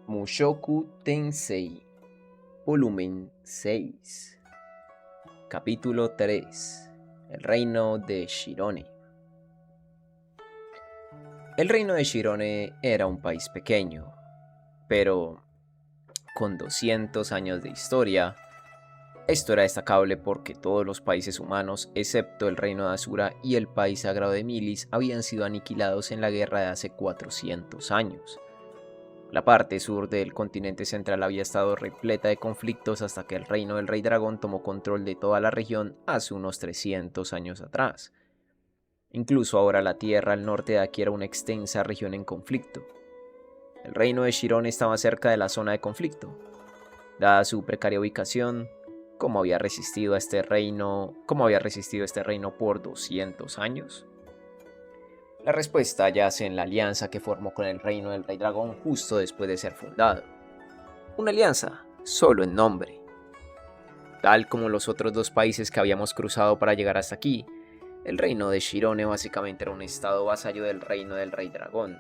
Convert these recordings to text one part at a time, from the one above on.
Mushoku Tensei, volumen 6, capítulo 3, el reino de Shirone. El reino de Shirone era un país pequeño, pero con 200 años de historia. Esto era destacable porque todos los países humanos, excepto el reino de Asura y el país sagrado de Milis, habían sido aniquilados en la guerra de hace 400 años. La parte sur del continente central había estado repleta de conflictos hasta que el reino del Rey Dragón tomó control de toda la región hace unos 300 años atrás. Incluso ahora la tierra al norte de aquí era una extensa región en conflicto. El reino de Shirone estaba cerca de la zona de conflicto. Dada su precaria ubicación, ¿cómo había resistido este reino por 200 años? La respuesta yace en la alianza que formó con el reino del Rey Dragón justo después de ser fundado. Una alianza solo en nombre. Tal como los otros dos países que habíamos cruzado para llegar hasta aquí, el reino de Shirone básicamente era un estado vasallo del reino del Rey Dragón.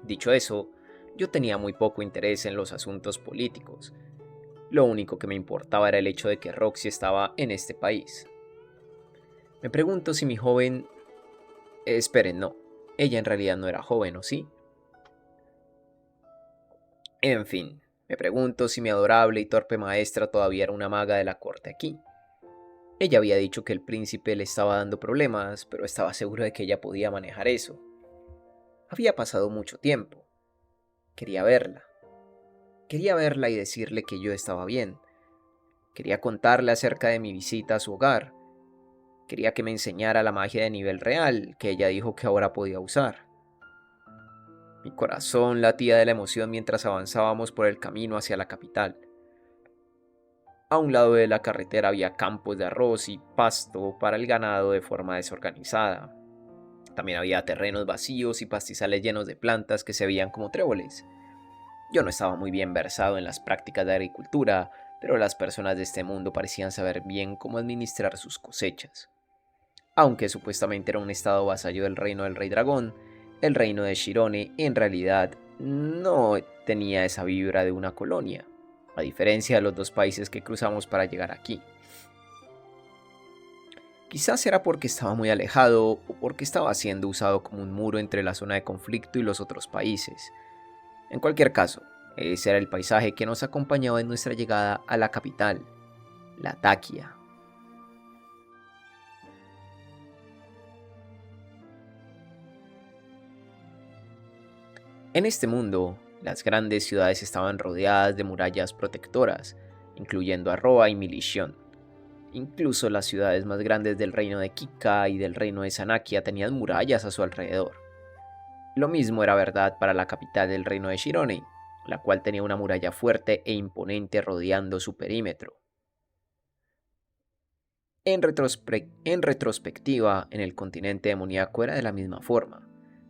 Dicho eso, yo tenía muy poco interés en los asuntos políticos. Lo único que me importaba era el hecho de que Roxy estaba en este país. Me pregunto si mi joven... esperen, no. Ella en realidad no era joven, ¿o sí? En fin, me pregunto si mi adorable y torpe maestra todavía era una maga de la corte aquí. Ella había dicho que el príncipe le estaba dando problemas, pero estaba seguro de que ella podía manejar eso. Había pasado mucho tiempo. Quería verla. Quería verla y decirle que yo estaba bien. Quería contarle acerca de mi visita a su hogar. Quería que me enseñara la magia de nivel real, que ella dijo que ahora podía usar. Mi corazón latía de la emoción mientras avanzábamos por el camino hacia la capital. A un lado de la carretera había campos de arroz y pasto para el ganado de forma desorganizada. También había terrenos vacíos y pastizales llenos de plantas que se veían como tréboles. Yo no estaba muy bien versado en las prácticas de agricultura, pero las personas de este mundo parecían saber bien cómo administrar sus cosechas. Aunque supuestamente era un estado vasallo del reino del Rey Dragón, el reino de Shirone en realidad no tenía esa vibra de una colonia, a diferencia de los dos países que cruzamos para llegar aquí. Quizás era porque estaba muy alejado o porque estaba siendo usado como un muro entre la zona de conflicto y los otros países. En cualquier caso, ese era el paisaje que nos acompañaba en nuestra llegada a la capital, Latakia. En este mundo, las grandes ciudades estaban rodeadas de murallas protectoras, incluyendo Arroa y Milishon. Incluso las ciudades más grandes del reino de Kika y del reino de Sanakia tenían murallas a su alrededor. Lo mismo era verdad para la capital del reino de Shirone, la cual tenía una muralla fuerte e imponente rodeando su perímetro. En retrospectiva, en el continente demoníaco era de la misma forma.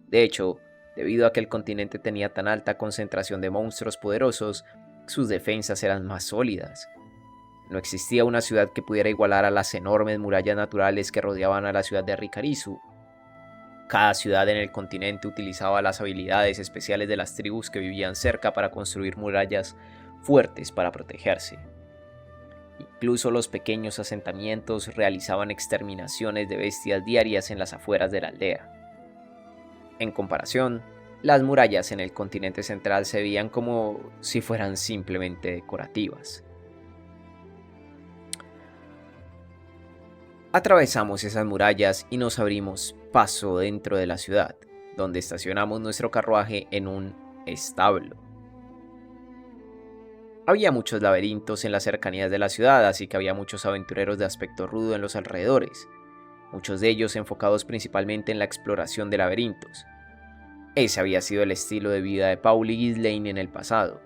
De hecho, debido a que el continente tenía tan alta concentración de monstruos poderosos, sus defensas eran más sólidas. No existía una ciudad que pudiera igualar a las enormes murallas naturales que rodeaban a la ciudad de Rikarizu. Cada ciudad en el continente utilizaba las habilidades especiales de las tribus que vivían cerca para construir murallas fuertes para protegerse. Incluso los pequeños asentamientos realizaban exterminaciones de bestias diarias en las afueras de la aldea. En comparación, las murallas en el continente central se veían como si fueran simplemente decorativas. Atravesamos esas murallas y nos abrimos paso dentro de la ciudad, donde estacionamos nuestro carruaje en un establo. Había muchos laberintos en las cercanías de la ciudad, así que había muchos aventureros de aspecto rudo en los alrededores, muchos de ellos enfocados principalmente en la exploración de laberintos. Ese había sido el estilo de vida de Paul y Ghislaine en el pasado,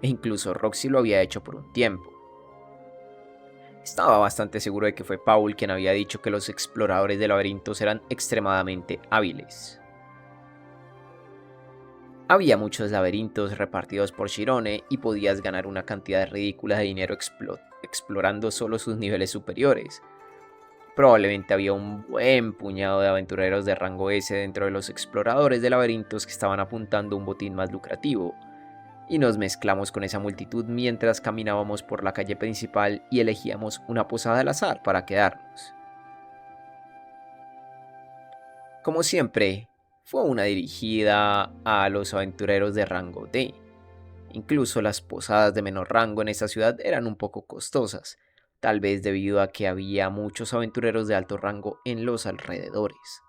e incluso Roxy lo había hecho por un tiempo. Estaba bastante seguro de que fue Paul quien había dicho que los exploradores de laberintos eran extremadamente hábiles. Había muchos laberintos repartidos por Shirone y podías ganar una cantidad ridícula de dinero explorando solo sus niveles superiores. Probablemente había un buen puñado de aventureros de rango S dentro de los exploradores de laberintos que estaban apuntando a un botín más lucrativo, y nos mezclamos con esa multitud mientras caminábamos por la calle principal y elegíamos una posada al azar para quedarnos. Como siempre, fue una dirigida a los aventureros de rango D. Incluso las posadas de menor rango en esta ciudad eran un poco costosas, tal vez debido a que había muchos aventureros de alto rango en los alrededores.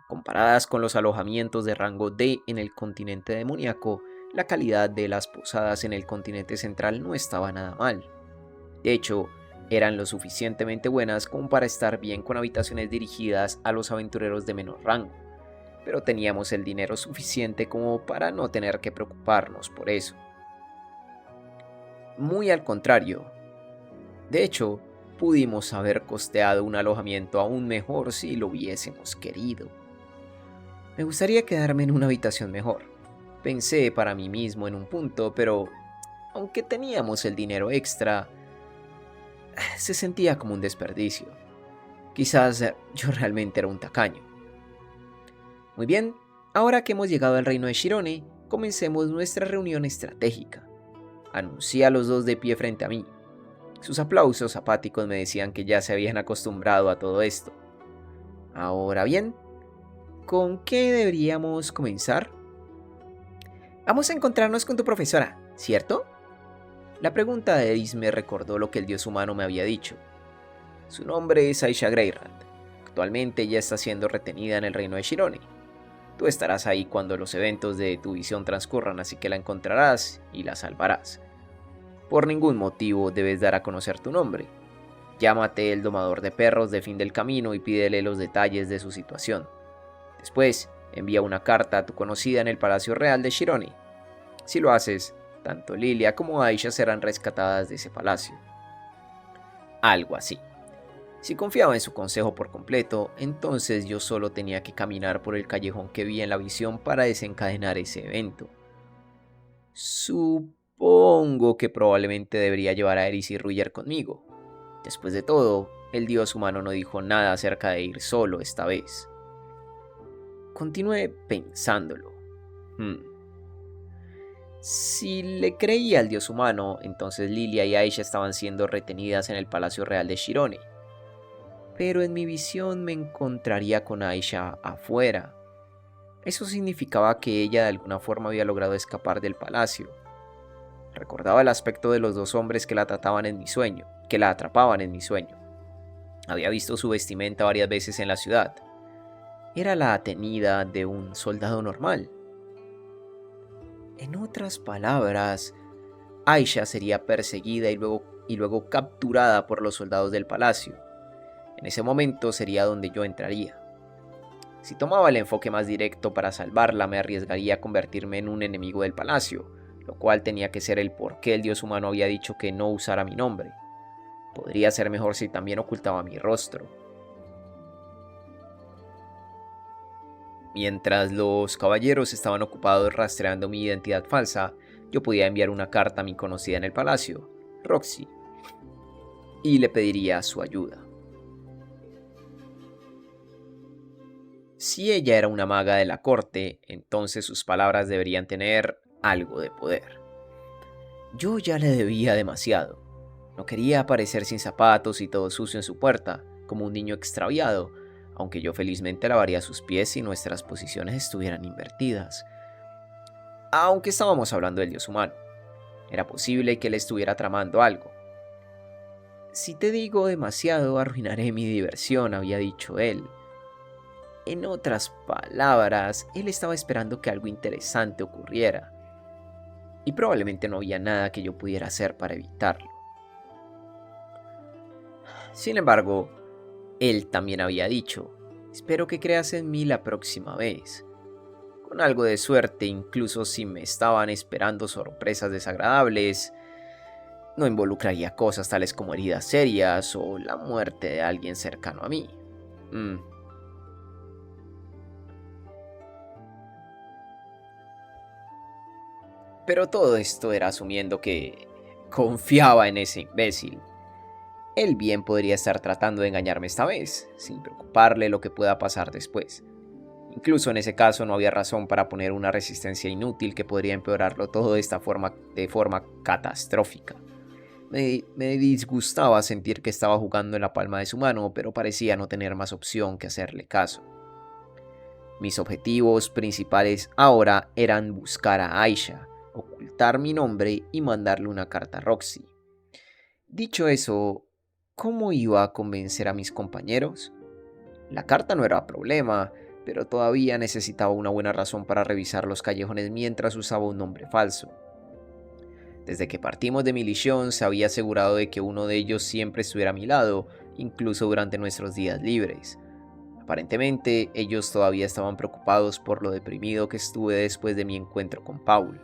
Comparadas con los alojamientos de rango D en el continente demoníaco, la calidad de las posadas en el continente central no estaba nada mal. De hecho, eran lo suficientemente buenas como para estar bien con habitaciones dirigidas a los aventureros de menor rango, pero teníamos el dinero suficiente como para no tener que preocuparnos por eso. Muy al contrario. De hecho, pudimos haber costeado un alojamiento aún mejor si lo hubiésemos querido. Me gustaría quedarme en una habitación mejor. Pensé para mí mismo en un punto, pero aunque teníamos el dinero extra, se sentía como un desperdicio. Quizás yo realmente era un tacaño. Muy bien, ahora que hemos llegado al reino de Shirone, comencemos nuestra reunión estratégica. Anuncié a los dos de pie frente a mí. Sus aplausos apáticos me decían que ya se habían acostumbrado a todo esto. Ahora bien, ¿con qué deberíamos comenzar? Vamos a encontrarnos con tu profesora, ¿cierto? La pregunta de Eris me recordó lo que el dios humano me había dicho. Su nombre es Aisha Greyrand. Actualmente ella está siendo retenida en el reino de Shirone. Tú estarás ahí cuando los eventos de tu visión transcurran, así que la encontrarás y la salvarás. Por ningún motivo debes dar a conocer tu nombre. Llámate el domador de perros de fin del camino y pídele los detalles de su situación. Después, envía una carta a tu conocida en el Palacio Real de Shirone. Si lo haces, tanto Lilia como Aisha serán rescatadas de ese palacio. Algo así. Si confiaba en su consejo por completo, entonces yo solo tenía que caminar por el callejón que vi en la visión para desencadenar ese evento. Supongo que probablemente debería llevar a Eris y Ruyer conmigo. Después de todo, el dios humano no dijo nada acerca de ir solo esta vez. Continué pensándolo. Si le creía al dios humano, entonces Lilia y Aisha estaban siendo retenidas en el Palacio Real de Shirone. Pero en mi visión me encontraría con Aisha afuera. Eso significaba que ella de alguna forma había logrado escapar del palacio. Recordaba el aspecto de los dos hombres que la atrapaban en mi sueño. Había visto su vestimenta varias veces en la ciudad. Era la Atenida de un soldado normal. En otras palabras, Aisha sería perseguida y luego capturada por los soldados del palacio. En ese momento sería donde yo entraría. Si tomaba el enfoque más directo para salvarla, me arriesgaría a convertirme en un enemigo del palacio, lo cual tenía que ser el por qué el dios humano había dicho que no usara mi nombre. Podría ser mejor si también ocultaba mi rostro. Mientras los caballeros estaban ocupados rastreando mi identidad falsa, yo podía enviar una carta a mi conocida en el palacio, Roxy, y le pediría su ayuda. Si ella era una maga de la corte, entonces sus palabras deberían tener algo de poder. Yo ya le debía demasiado. No quería aparecer sin zapatos y todo sucio en su puerta, como un niño extraviado, aunque yo felizmente lavaría sus pies si nuestras posiciones estuvieran invertidas. Aunque estábamos hablando del dios humano, era posible que él estuviera tramando algo. Si te digo demasiado, arruinaré mi diversión, había dicho él. En otras palabras, él estaba esperando que algo interesante ocurriera, y probablemente no había nada que yo pudiera hacer para evitarlo. Sin embargo, él también había dicho, espero que creas en mí la próxima vez. Con algo de suerte, incluso si me estaban esperando sorpresas desagradables, no involucraría cosas tales como heridas serias o la muerte de alguien cercano a mí. Pero todo esto era asumiendo que confiaba en ese imbécil. Él bien podría estar tratando de engañarme esta vez, sin preocuparle lo que pueda pasar después. Incluso en ese caso no había razón para poner una resistencia inútil que podría empeorarlo todo de forma catastrófica. Me disgustaba sentir que estaba jugando en la palma de su mano, pero parecía no tener más opción que hacerle caso. Mis objetivos principales ahora eran buscar a Aisha, ocultar mi nombre y mandarle una carta a Roxy. Dicho eso, ¿cómo iba a convencer a mis compañeros? La carta no era problema, pero todavía necesitaba una buena razón para revisar los callejones mientras usaba un nombre falso. Desde que partimos de Milición se había asegurado de que uno de ellos siempre estuviera a mi lado, incluso durante nuestros días libres. Aparentemente, ellos todavía estaban preocupados por lo deprimido que estuve después de mi encuentro con Paul.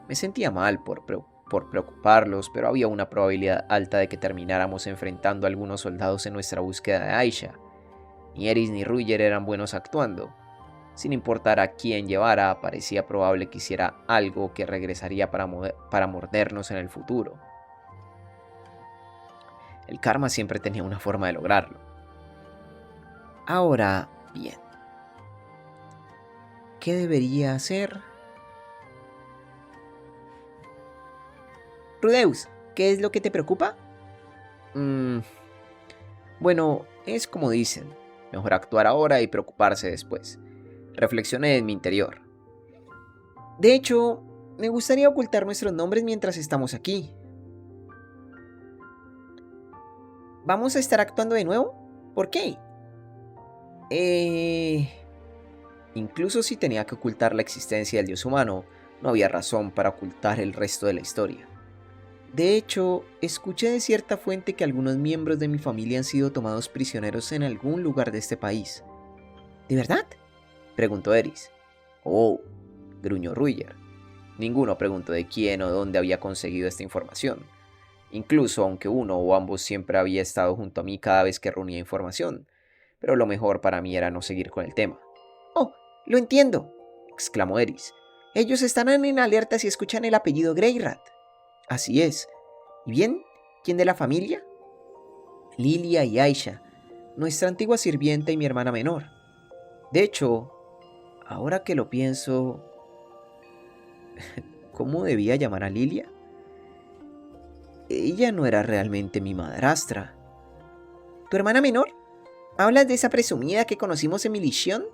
Me sentía mal por preocuparlos, pero había una probabilidad alta de que termináramos enfrentando a algunos soldados en nuestra búsqueda de Aisha. Ni Eris ni Ruger eran buenos actuando. Sin importar a quién llevara, parecía probable que hiciera algo que regresaría para mordernos en el futuro. El karma siempre tenía una forma de lograrlo. Ahora bien, ¿qué debería hacer? Rudeus, ¿qué es lo que te preocupa? Bueno, es como dicen, mejor actuar ahora y preocuparse después. Reflexioné en mi interior. De hecho, me gustaría ocultar nuestros nombres mientras estamos aquí. ¿Vamos a estar actuando de nuevo? ¿Por qué? Incluso si tenía que ocultar la existencia del dios humano, no había razón para ocultar el resto de la historia. De hecho, escuché de cierta fuente que algunos miembros de mi familia han sido tomados prisioneros en algún lugar de este país. ¿De verdad? Preguntó Eris. Oh, gruñó Ruyer. Ninguno preguntó de quién o dónde había conseguido esta información, incluso aunque uno o ambos siempre había estado junto a mí cada vez que reunía información, pero lo mejor para mí era no seguir con el tema. Oh, lo entiendo, exclamó Eris. Ellos estarán en alerta si escuchan el apellido Greyrat. Así es. ¿Y bien? ¿Quién de la familia? Lilia y Aisha, nuestra antigua sirvienta y mi hermana menor. De hecho, ahora que lo pienso, ¿cómo debía llamar a Lilia? Ella no era realmente mi madrastra. ¿Tu hermana menor? ¿Hablas de esa presumida que conocimos en Milición?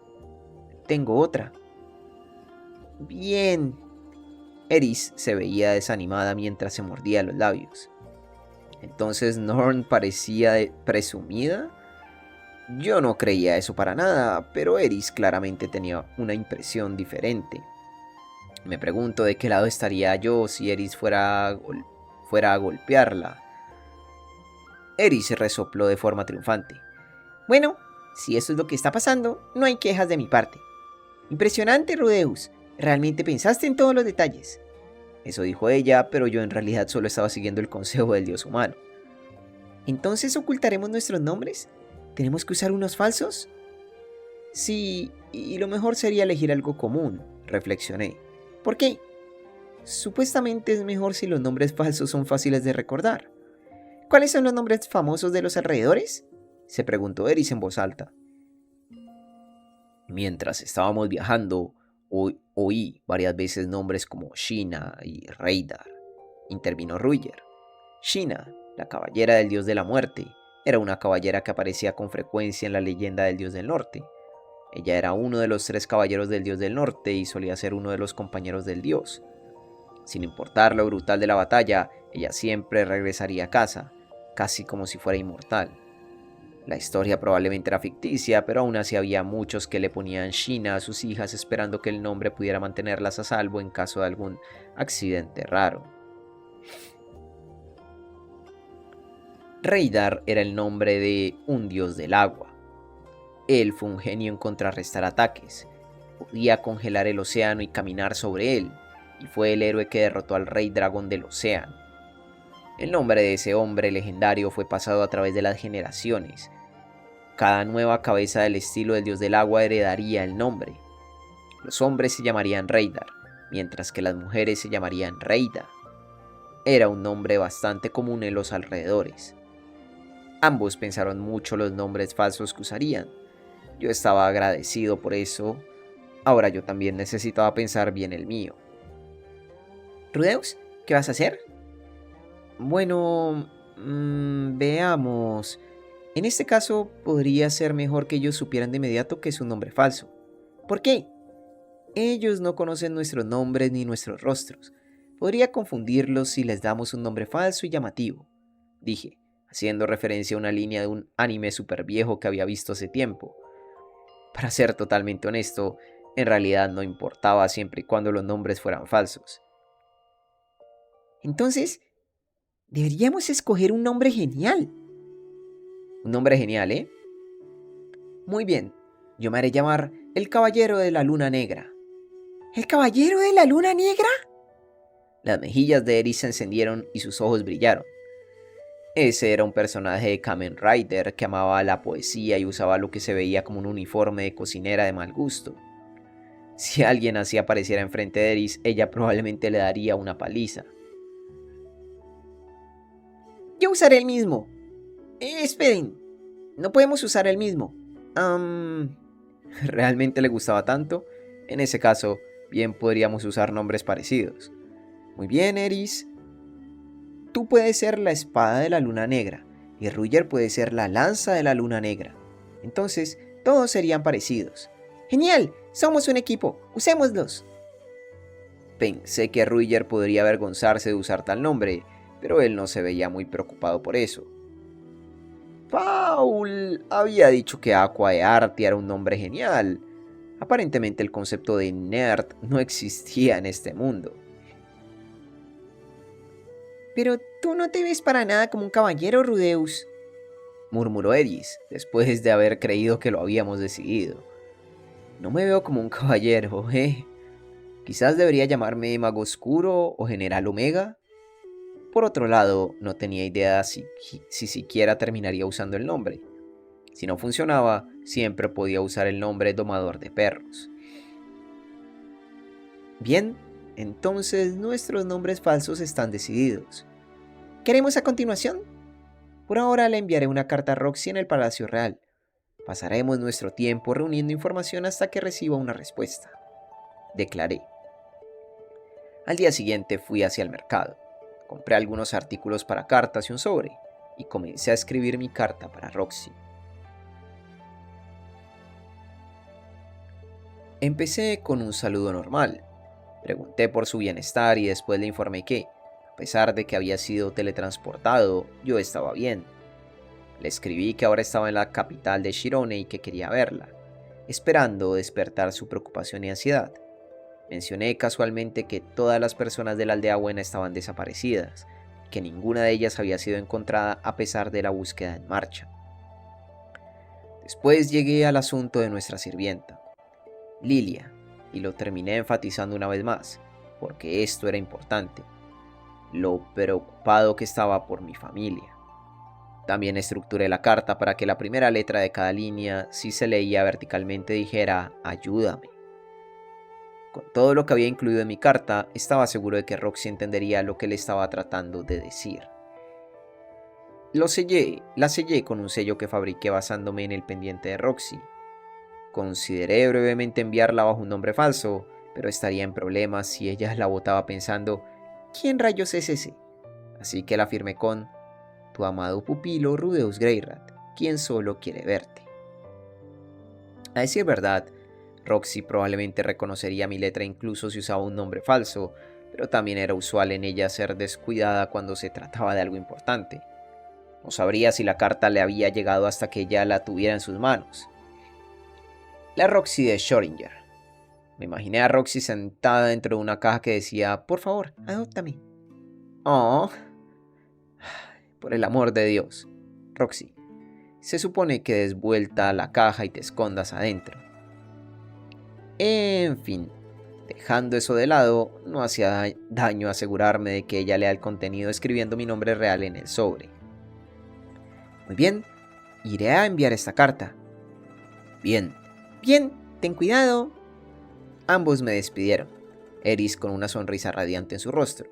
Tengo otra. Bien. Eris se veía desanimada mientras se mordía los labios. ¿Entonces Norn parecía presumida? Yo no creía eso para nada, pero Eris claramente tenía una impresión diferente. Me pregunto de qué lado estaría yo si Eris fuera a golpearla. Eris resopló de forma triunfante. Bueno, si eso es lo que está pasando, no hay quejas de mi parte. Impresionante, Rudeus. Realmente pensaste en todos los detalles. Eso dijo ella, pero yo en realidad solo estaba siguiendo el consejo del dios humano. ¿Entonces ocultaremos nuestros nombres? ¿Tenemos que usar unos falsos? Sí, y lo mejor sería elegir algo común, reflexioné. ¿Por qué? Supuestamente es mejor si los nombres falsos son fáciles de recordar. ¿Cuáles son los nombres famosos de los alrededores? Se preguntó Eris en voz alta. Mientras estábamos viajando, oí varias veces nombres como Sheena y Reidar. Intervino Ruger. Sheena, la caballera del dios de la muerte, era una caballera que aparecía con frecuencia en la leyenda del dios del norte. Ella era uno de los 3 caballeros del dios del norte y solía ser uno de los compañeros del dios. Sin importar lo brutal de la batalla, ella siempre regresaría a casa, casi como si fuera inmortal. La historia probablemente era ficticia, pero aún así había muchos que le ponían Sheena a sus hijas esperando que el nombre pudiera mantenerlas a salvo en caso de algún accidente raro. Reidar era el nombre de un dios del agua. Él fue un genio en contrarrestar ataques. Podía congelar el océano y caminar sobre él, y fue el héroe que derrotó al rey dragón del océano. El nombre de ese hombre legendario fue pasado a través de las generaciones. Cada nueva cabeza del estilo del dios del agua heredaría el nombre. Los hombres se llamarían Reidar, mientras que las mujeres se llamarían Reida. Era un nombre bastante común en los alrededores. Ambos pensaron mucho los nombres falsos que usarían. Yo estaba agradecido por eso. Ahora yo también necesitaba pensar bien el mío. Rudeus, ¿qué vas a hacer? Bueno, veamos. En este caso, podría ser mejor que ellos supieran de inmediato que es un nombre falso. ¿Por qué? Ellos no conocen nuestros nombres ni nuestros rostros. Podría confundirlos si les damos un nombre falso y llamativo, dije, haciendo referencia a una línea de un anime súper viejo que había visto hace tiempo. Para ser totalmente honesto, en realidad no importaba siempre y cuando los nombres fueran falsos. Entonces, deberíamos escoger un nombre genial. Un nombre genial, ¿eh? Muy bien, yo me haré llamar el Caballero de la Luna Negra. ¿El Caballero de la Luna Negra? Las mejillas de Eris se encendieron y sus ojos brillaron. Ese era un personaje de Kamen Rider que amaba la poesía y usaba lo que se veía como un uniforme de cocinera de mal gusto. Si alguien así apareciera enfrente de Eris, ella probablemente le daría una paliza. Yo usaré el mismo. Esperen, no podemos usar el mismo. ¿Realmente le gustaba tanto? En ese caso, bien podríamos usar nombres parecidos. Muy bien, Eris. Tú puedes ser la espada de la luna negra y Ruger puede ser la lanza de la luna negra. Entonces, todos serían parecidos. ¡Genial! Somos un equipo. Usémoslos. Pensé que Ruger podría avergonzarse de usar tal nombre, pero él no se veía muy preocupado por eso. Paul había dicho que Aqua de Arte era un nombre genial. Aparentemente el concepto de nerd no existía en este mundo. Pero tú no te ves para nada como un caballero, Rudeus, murmuró Eris, después de haber creído que lo habíamos decidido. No me veo como un caballero, ¿eh? Quizás debería llamarme Mago Oscuro o General Omega. Por otro lado, no tenía idea si siquiera terminaría usando el nombre. Si no funcionaba, siempre podía usar el nombre Domador de Perros. Bien, entonces nuestros nombres falsos están decididos. ¿qué haremos a continuación? Por ahora le enviaré una carta a Roxy en el Palacio Real. Pasaremos nuestro tiempo reuniendo información hasta que reciba una respuesta, declaré. Al día siguiente fui hacia el mercado. Compré algunos artículos para cartas y un sobre, y comencé a escribir mi carta para Roxy. Empecé con un saludo normal. Pregunté por su bienestar y después le informé que, a pesar de que había sido teletransportado, yo estaba bien. Le escribí que ahora estaba en la capital de Shirone y que quería verla, esperando despertar su preocupación y ansiedad. Mencioné casualmente que todas las personas de la aldea buena estaban desaparecidas, y que ninguna de ellas había sido encontrada a pesar de la búsqueda en marcha. Después llegué al asunto de nuestra sirvienta, Lilia, y lo terminé enfatizando una vez más, porque esto era importante, lo preocupado que estaba por mi familia. También estructuré la carta para que la primera letra de cada línea, si se leía verticalmente, dijera ayúdame. Con todo lo que había incluido en mi carta, estaba seguro de que Roxy entendería lo que le estaba tratando de decir. La sellé con un sello que fabriqué basándome en el pendiente de Roxy. Consideré brevemente enviarla bajo un nombre falso, pero estaría en problemas si ella la botaba pensando, ¿quién rayos es ese? Así que la firmé con tu amado pupilo Rudeus Greyrat, quien solo quiere verte. A decir verdad, Roxy probablemente reconocería mi letra incluso si usaba un nombre falso, pero también era usual en ella ser descuidada cuando se trataba de algo importante. No sabría si la carta le había llegado hasta que ella la tuviera en sus manos. La Roxy de Schrödinger. Me imaginé a Roxy sentada dentro de una caja que decía, por favor, adóptame. Oh, por el amor de Dios. Roxy, se supone que des vuelta a la caja y te escondas adentro. En fin, dejando eso de lado, no hacía daño asegurarme de que ella lea el contenido escribiendo mi nombre real en el sobre. Muy bien, iré a enviar esta carta. Bien, ten cuidado. Ambos me despidieron, Eris con una sonrisa radiante en su rostro.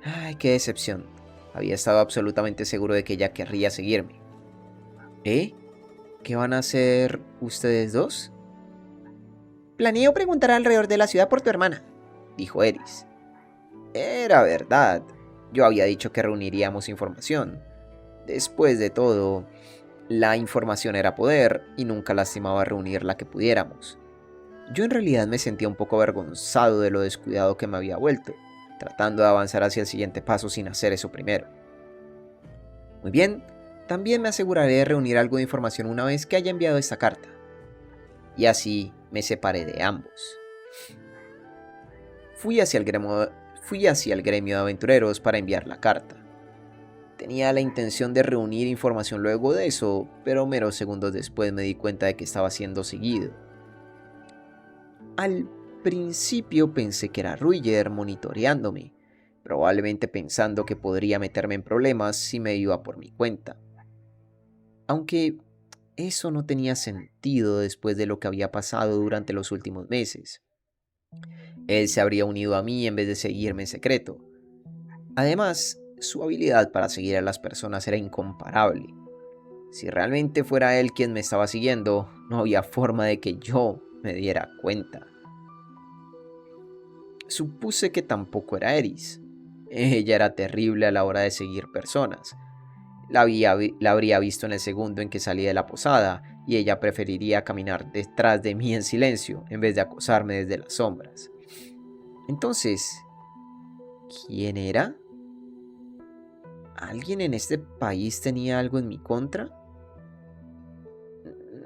Ay, qué decepción. Había estado absolutamente seguro de que ella querría seguirme. ¿Eh? ¿Qué van a hacer ustedes dos? Planeo preguntar alrededor de la ciudad por tu hermana, dijo Eris. Era verdad. Yo había dicho que reuniríamos información. Después de todo, la información era poder y nunca lastimaba reunir la que pudiéramos. Yo en realidad me sentía un poco avergonzado de lo descuidado que me había vuelto, tratando de avanzar hacia el siguiente paso sin hacer eso primero. Muy bien, también me aseguraré de reunir algo de información una vez que haya enviado esta carta. Y así me separé de ambos. Fui hacia el gremio de aventureros para enviar la carta. Tenía la intención de reunir información luego de eso, pero meros segundos después me di cuenta de que estaba siendo seguido. Al principio pensé que era Ruiger monitoreándome, probablemente pensando que podría meterme en problemas si me iba por mi cuenta. Aunque eso no tenía sentido después de lo que había pasado durante los últimos meses. Él se habría unido a mí en vez de seguirme en secreto. Además, su habilidad para seguir a las personas era incomparable. Si realmente fuera él quien me estaba siguiendo, no había forma de que yo me diera cuenta. Supuse que tampoco era Eris. Ella era terrible a la hora de seguir personas. La habría visto en el segundo en que salí de la posada y ella preferiría caminar detrás de mí en silencio en vez de acosarme desde las sombras. Entonces, ¿quién era? ¿Alguien en este país tenía algo en mi contra?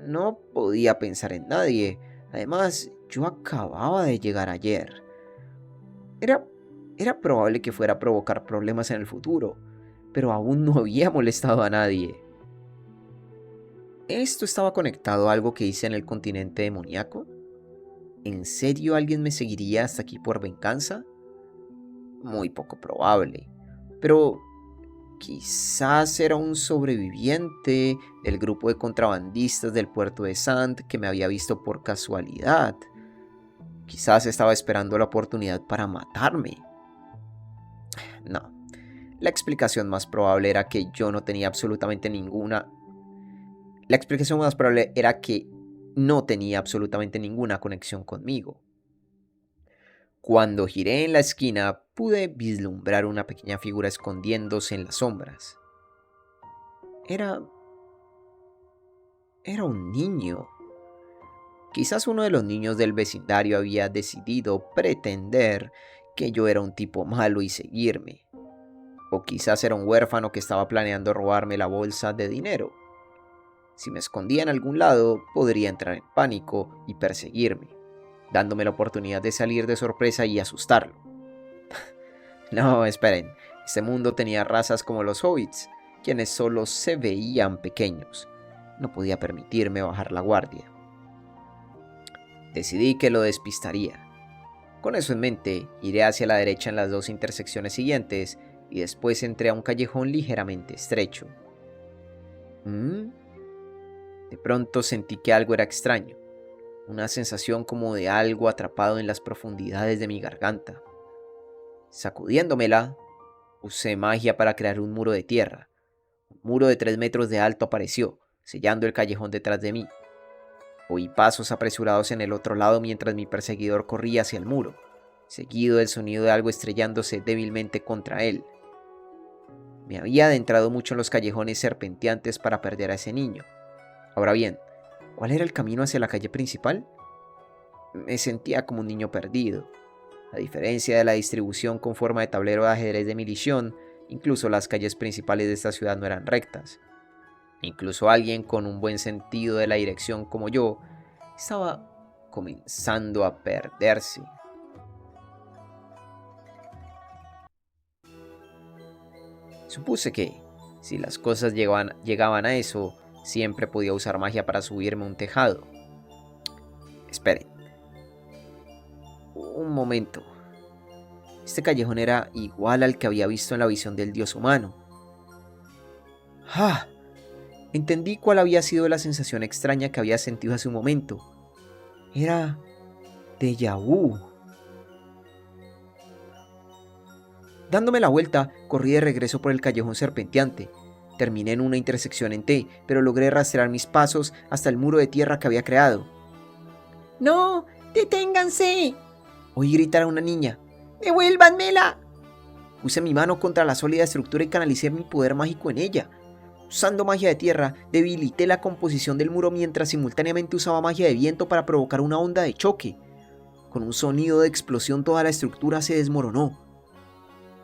No podía pensar en nadie. Además, yo acababa de llegar ayer. Era, era probable que fuera a provocar problemas en el futuro, pero aún no había molestado a nadie. ¿Esto estaba conectado a algo que hice en el continente demoníaco? ¿En serio alguien me seguiría hasta aquí por venganza? Muy poco probable, pero quizás era un sobreviviente del grupo de contrabandistas del puerto de Sand que me había visto por casualidad. Quizás estaba esperando la oportunidad para matarme. No, la explicación más probable era que yo no tenía absolutamente ninguna... La explicación más probable era que no tenía absolutamente ninguna conexión conmigo. Cuando giré en la esquina, pude vislumbrar una pequeña figura escondiéndose en las sombras. Era un niño. Quizás uno de los niños del vecindario había decidido pretender que yo era un tipo malo y seguirme. O quizás era un huérfano que estaba planeando robarme la bolsa de dinero. Si me escondía en algún lado, podría entrar en pánico y perseguirme, dándome la oportunidad de salir de sorpresa y asustarlo. No, esperen, este mundo tenía razas como los hobbits, quienes solo se veían pequeños. No podía permitirme bajar la guardia. Decidí que lo despistaría. Con eso en mente, iré hacia la derecha en las dos intersecciones siguientes y después entré a un callejón ligeramente estrecho. De pronto sentí que algo era extraño, una sensación como de algo atrapado en las profundidades de mi garganta. Sacudiéndomela, usé magia para crear un muro de tierra. Un muro de 3 metros de alto apareció, sellando el callejón detrás de mí. Oí pasos apresurados en el otro lado mientras mi perseguidor corría hacia el muro, seguido del sonido de algo estrellándose débilmente contra él. Me había adentrado mucho en los callejones serpenteantes para perder a ese niño. Ahora bien, ¿cuál era el camino hacia la calle principal? Me sentía como un niño perdido. A diferencia de la distribución con forma de tablero de ajedrez de Milición, incluso las calles principales de esta ciudad no eran rectas. Incluso alguien con un buen sentido de la dirección como yo estaba comenzando a perderse. Supuse que, si las cosas llegaban a eso, siempre podía usar magia para subirme a un tejado. Esperen. Un momento. Este callejón era igual al que había visto en la visión del dios humano. ¡Ah! Entendí cuál había sido la sensación extraña que había sentido hace un momento. Era déjà vu. Dándome la vuelta, corrí de regreso por el callejón serpenteante. Terminé en una intersección en T, pero logré rastrear mis pasos hasta el muro de tierra que había creado. ¡No! ¡Deténganse! Oí gritar a una niña. ¡Devuélvanmela! Puse mi mano contra la sólida estructura y canalicé mi poder mágico en ella. Usando magia de tierra, debilité la composición del muro mientras simultáneamente usaba magia de viento para provocar una onda de choque. Con un sonido de explosión toda la estructura se desmoronó.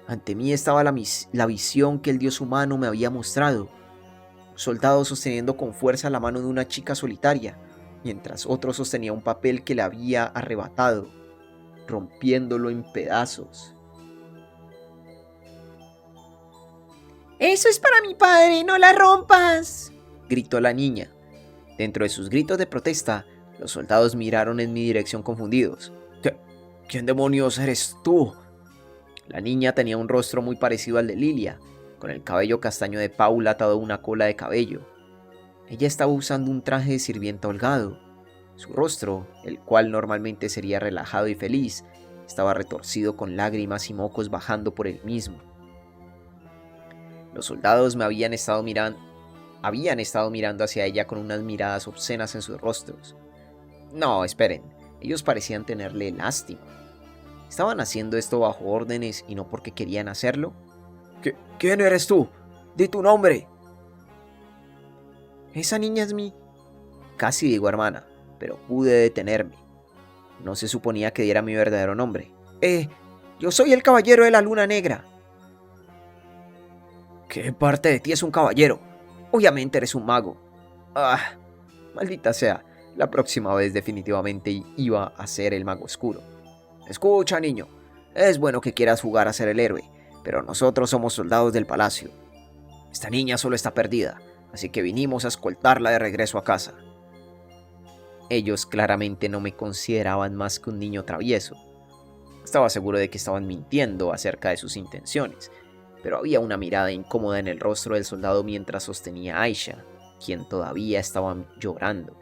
Ante mí estaba la visión que el dios humano me había mostrado. Un soldado sosteniendo con fuerza la mano de una chica solitaria, mientras otro sostenía un papel que le había arrebatado, rompiéndolo en pedazos. ¡Eso es para mi padre! ¡No la rompas!, gritó la niña. Dentro de sus gritos de protesta, los soldados miraron en mi dirección confundidos. ¿Quién demonios eres tú? La niña tenía un rostro muy parecido al de Lilia, con el cabello castaño de Paula atado a una cola de cabello. Ella estaba usando un traje de sirvienta holgado. Su rostro, el cual normalmente sería relajado y feliz, estaba retorcido con lágrimas y mocos bajando por él mismo. Los soldados me habían estado mirando hacia ella con unas miradas obscenas en sus rostros. No, esperen, ellos parecían tenerle lástima. ¿Estaban haciendo esto bajo órdenes y no porque querían hacerlo? ¿Quién eres tú? ¡Di tu nombre! Esa niña es mi... Casi digo hermana, pero pude detenerme. No se suponía que diera mi verdadero nombre. Yo soy el caballero de la luna negra. ¿Qué parte de ti es un caballero? Obviamente eres un mago. Ah, maldita sea, la próxima vez definitivamente iba a ser el mago oscuro. Escucha, niño, es bueno que quieras jugar a ser el héroe, pero nosotros somos soldados del palacio. Esta niña solo está perdida, así que vinimos a escoltarla de regreso a casa. Ellos claramente no me consideraban más que un niño travieso. Estaba seguro de que estaban mintiendo acerca de sus intenciones, pero había una mirada incómoda en el rostro del soldado mientras sostenía a Aisha, quien todavía estaba llorando.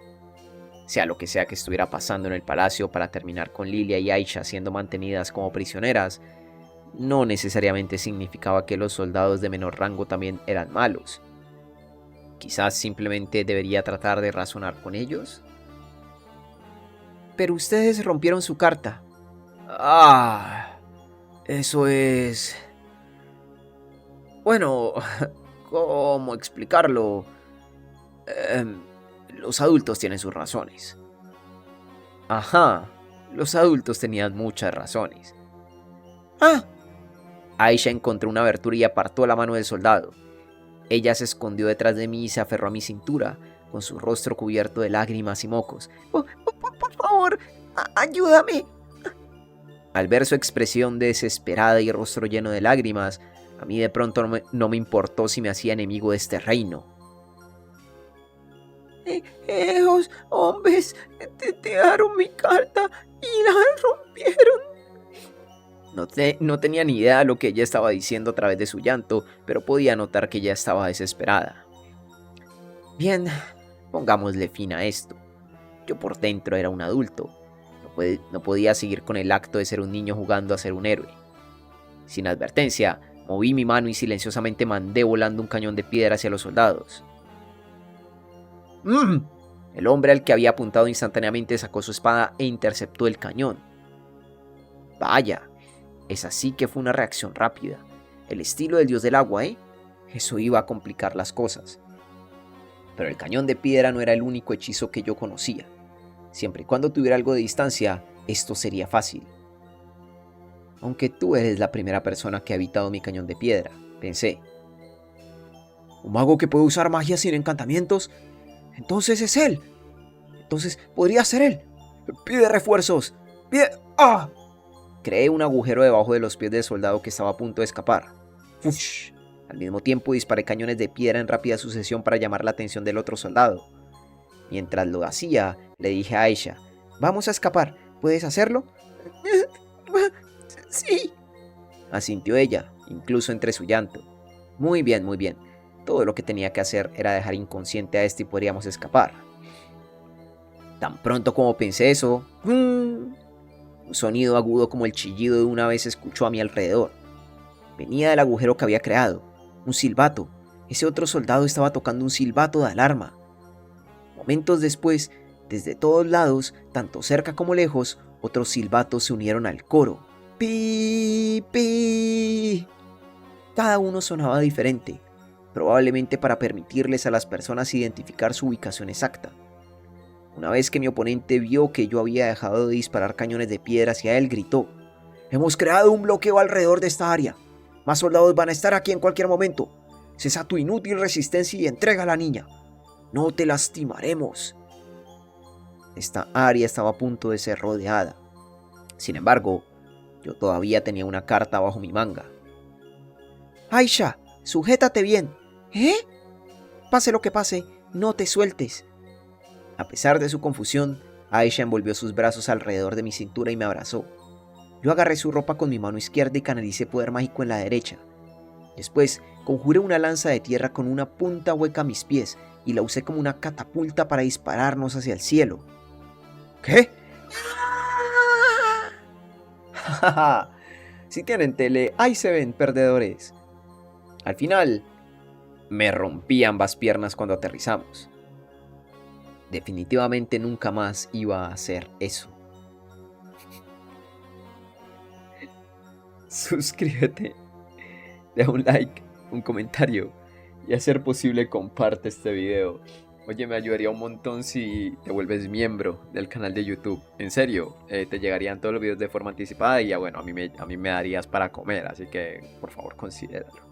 Sea lo que sea que estuviera pasando en el palacio para terminar con Lilia y Aisha siendo mantenidas como prisioneras, no necesariamente significaba que los soldados de menor rango también eran malos. Quizás simplemente debería tratar de razonar con ellos. Pero ustedes rompieron su carta. Eso es... Bueno, ¿cómo explicarlo? Los adultos tienen sus razones. Ajá, los adultos tenían muchas razones. Aisha encontró una abertura y apartó la mano del soldado. Ella se escondió detrás de mí y se aferró a mi cintura, con su rostro cubierto de lágrimas y mocos. Por favor, ayúdame. Al ver su expresión desesperada y rostro lleno de lágrimas, a mí de pronto no me importó si me hacía enemigo de este reino. Esos hombres te dejaron mi carta y la rompieron. No tenía ni idea de lo que ella estaba diciendo a través de su llanto, pero podía notar que ella estaba desesperada. Bien, pongámosle fin a esto. Yo por dentro era un adulto. No podía seguir con el acto de ser un niño jugando a ser un héroe. Sin advertencia, moví mi mano y silenciosamente mandé volando un cañón de piedra hacia los soldados. El hombre al que había apuntado instantáneamente sacó su espada e interceptó el cañón. Vaya, esa sí que fue una reacción rápida. El estilo del dios del agua, ¿eh? Eso iba a complicar las cosas. Pero el cañón de piedra no era el único hechizo que yo conocía. Siempre y cuando tuviera algo de distancia, esto sería fácil. Aunque tú eres la primera persona que ha evitado mi cañón de piedra, pensé. ¿Un mago que puede usar magia sin encantamientos? Entonces es él. Entonces podría ser él. Pide refuerzos. Creé un agujero debajo de los pies del soldado que estaba a punto de escapar. ¡Fush! Al mismo tiempo disparé cañones de piedra en rápida sucesión para llamar la atención del otro soldado. Mientras lo hacía, le dije a Aisha, «Vamos a escapar, ¿puedes hacerlo?» «Sí», asintió ella, incluso entre su llanto. Muy bien, muy bien. Todo lo que tenía que hacer era dejar inconsciente a este y podríamos escapar. Tan pronto como pensé eso, un sonido agudo como el chillido de una vez se escuchó a mi alrededor. Venía del agujero que había creado, un silbato, Ese otro soldado estaba tocando un silbato de alarma. Momentos después, desde todos lados, tanto cerca como lejos, otros silbatos se unieron al coro. ¡Pi! ¡Pi! Cada uno sonaba diferente, probablemente para permitirles a las personas identificar su ubicación exacta. Una vez que mi oponente vio que yo había dejado de disparar cañones de piedra hacia él, gritó: «Hemos creado un bloqueo alrededor de esta área. Más soldados van a estar aquí en cualquier momento. Cesa tu inútil resistencia y entrega a la niña. No te lastimaremos». Esta área estaba a punto de ser rodeada. Sin embargo, yo todavía tenía una carta bajo mi manga. «Aisha, sujétate bien». «¿Eh? Pase lo que pase, no te sueltes». A pesar de su confusión, Aisha envolvió sus brazos alrededor de mi cintura y me abrazó. Yo agarré su ropa con mi mano izquierda y canalicé poder mágico en la derecha. Después, conjuré una lanza de tierra con una punta hueca a mis pies y la usé como una catapulta para dispararnos hacia el cielo. ¿Qué? Si tienen tele, ahí se ven, perdedores. Al final, me rompí ambas piernas cuando aterrizamos. Definitivamente nunca más iba a hacer eso. Suscríbete, deja un like, un comentario y a ser posible comparte este video. Oye, me ayudaría un montón si te vuelves miembro del canal de YouTube. En serio, te llegarían todos los videos de forma anticipada y ya bueno, a mí me darías para comer, así que por favor considéralo.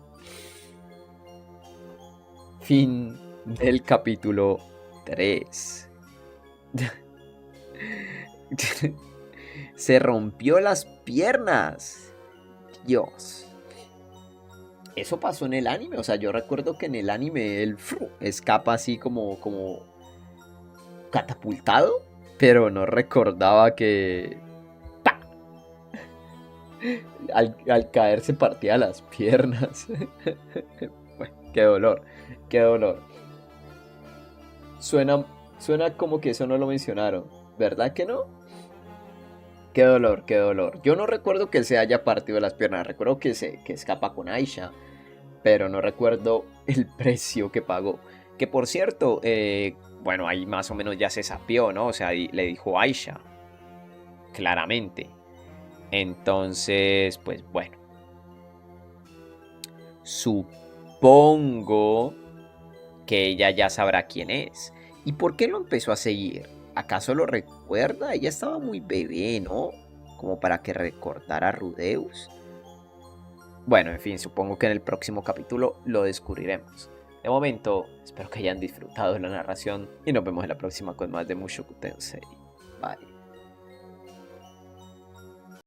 Fin del capítulo 3. Se rompió las piernas. Dios. Eso pasó en el anime. O sea, yo recuerdo que en el anime él escapa así como catapultado. Pero no recordaba que ¡pa! Al caer se partía las piernas. Bueno, qué dolor. Qué dolor. Suena como que eso no lo mencionaron. ¿Verdad que no? Qué dolor, qué dolor. Yo no recuerdo que se haya partido las piernas. Recuerdo que escapa con Aisha. Pero no recuerdo el precio que pagó. Que por cierto, bueno, ahí más o menos ya se sapió, ¿no? O sea, le dijo Aisha. Claramente. Entonces, pues bueno. Supongo que ella ya sabrá quién es. ¿Y por qué lo empezó a seguir? ¿Acaso lo recuerda? Ella estaba muy bebé, ¿no? Como para que recordara a Rudeus. Bueno, en fin, supongo que en el próximo capítulo lo descubriremos. De momento, espero que hayan disfrutado de la narración y nos vemos en la próxima con más de Mushoku Tensei. Bye.